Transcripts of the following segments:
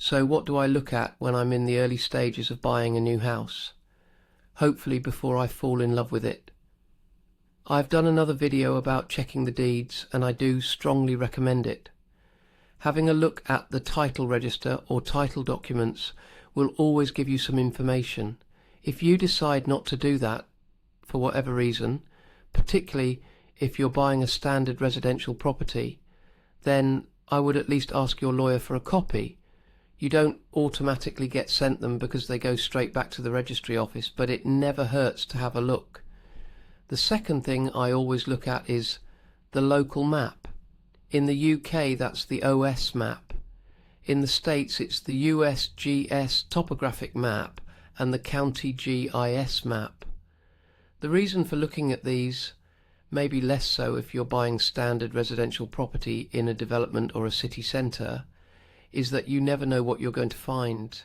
So what do I look at when I'm in the early stages of buying a new house? Hopefully before I fall in love with it. I've done another video about checking the deeds, and I do strongly recommend it. Having a look at the title register or title documents will always give you some information. If you decide not to do that, for whatever reason, particularly if you're buying a standard residential property, then I would at least ask your lawyer for a copy. You don't automatically get sent them because they go straight back to the registry office, but it never hurts to have a look. The second thing I always look at is the local map. In the UK, that's the OS map. In the States, it's the USGS topographic map and the county GIS map. The reason for looking at these, maybe less so if you're buying standard residential property in a development or a city centre, is that you never know what you're going to find.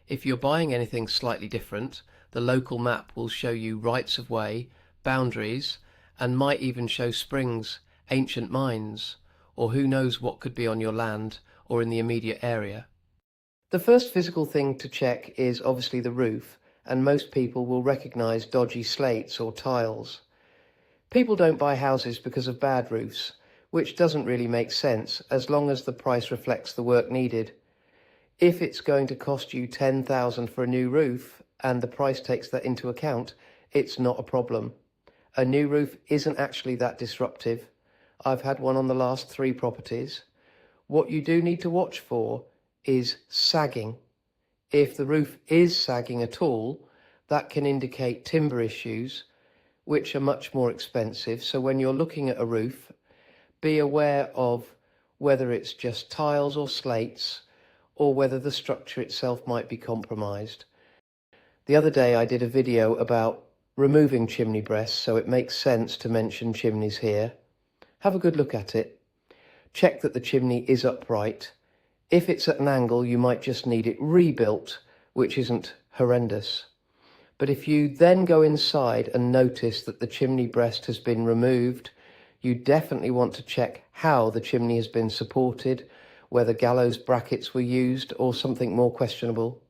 If you're buying anything slightly different, the local map will show you rights of way, boundaries, and might even show springs, ancient mines, or who knows what could be on your land or in the immediate area. The first physical thing to check is obviously the roof, and most people will recognise dodgy slates or tiles. People don't buy houses because of bad roofs, which doesn't really make sense as long as the price reflects the work needed. If it's going to cost you $10,000 for a new roof and the price takes that into account, it's not a problem. A new roof isn't actually that disruptive. I've had one on the last 3 properties. What you do need to watch for is sagging. If the roof is sagging at all, that can indicate timber issues, which are much more expensive. So when you're looking at a roof, be aware of whether it's just tiles or slates, or whether the structure itself might be compromised. The other day I did a video about removing chimney breasts, so it makes sense to mention chimneys here. Have a good look at it. Check that the chimney is upright. If it's at an angle, you might just need it rebuilt, which isn't horrendous. But if you then go inside and notice that the chimney breast has been removed, you definitely want to check how the chimney has been supported, whether gallows brackets were used or something more questionable.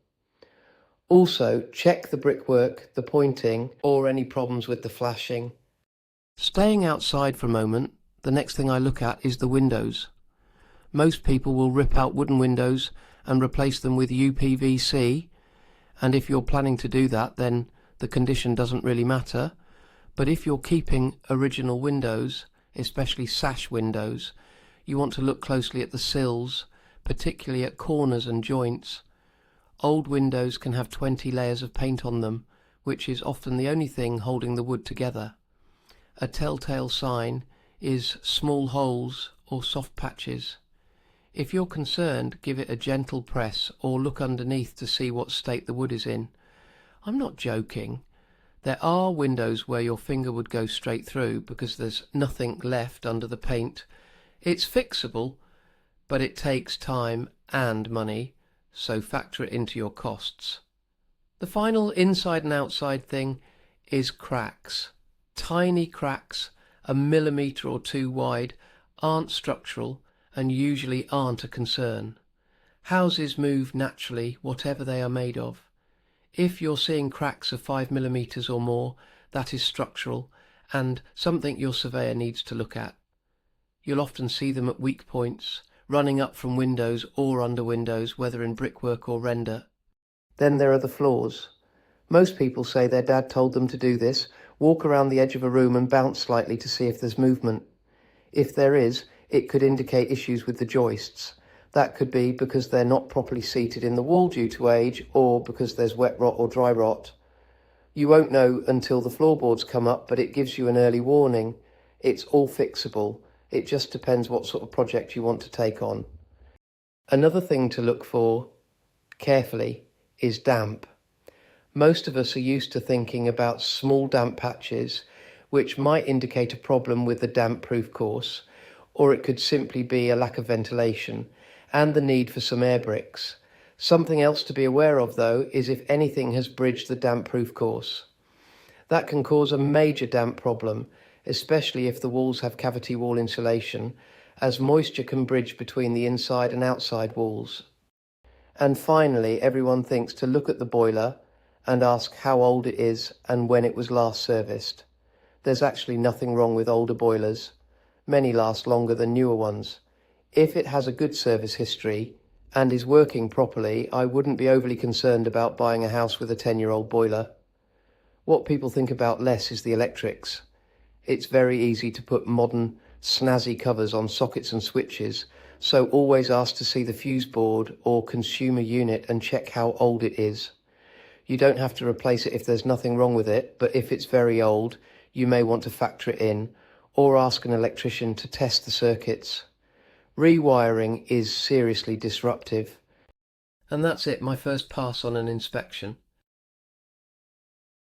Also, check the brickwork, the pointing, or any problems with the flashing. Staying outside for a moment, the next thing I look at is the windows. Most people will rip out wooden windows and replace them with UPVC, and if you're planning to do that, then the condition doesn't really matter. But if you're keeping original windows, especially sash windows, you want to look closely at the sills, particularly at corners and joints. Old windows can have 20 layers of paint on them, which is often the only thing holding the wood together. A telltale sign is small holes or soft patches. If you're concerned, give it a gentle press or look underneath to see what state the wood is in. I'm not joking. There are windows where your finger would go straight through because there's nothing left under the paint. It's fixable, but it takes time and money, so factor it into your costs. The final inside and outside thing is cracks. Tiny cracks, a millimetre or 2 wide, aren't structural and usually aren't a concern. Houses move naturally, whatever they are made of. If you're seeing cracks of 5 millimetres or more, that is structural and something your surveyor needs to look at. You'll often see them at weak points, running up from windows or under windows, whether in brickwork or render. Then there are the floors. Most people say their dad told them to do this, walk around the edge of a room and bounce slightly to see if there's movement. If there is, it could indicate issues with the joists. That could be because they're not properly seated in the wall due to age, or because there's wet rot or dry rot. You won't know until the floorboards come up, but it gives you an early warning. It's all fixable. It just depends what sort of project you want to take on. Another thing to look for carefully is damp. Most of us are used to thinking about small damp patches, which might indicate a problem with the damp-proof course, or it could simply be a lack of ventilation and the need for some air bricks. Something else to be aware of, though, is if anything has bridged the damp-proof course. That can cause a major damp problem, especially if the walls have cavity wall insulation, as moisture can bridge between the inside and outside walls. And finally, everyone thinks to look at the boiler and ask how old it is and when it was last serviced. There's actually nothing wrong with older boilers. Many last longer than newer ones. If it has a good service history and is working properly, I wouldn't be overly concerned about buying a house with a 10-year-old boiler. What people think about less is the electrics. It's very easy to put modern, snazzy covers on sockets and switches, so always ask to see the fuse board or consumer unit and check how old it is. You don't have to replace it if there's nothing wrong with it, but if it's very old, you may want to factor it in, or ask an electrician to test the circuits. Rewiring is seriously disruptive. And that's it, my first pass on an inspection.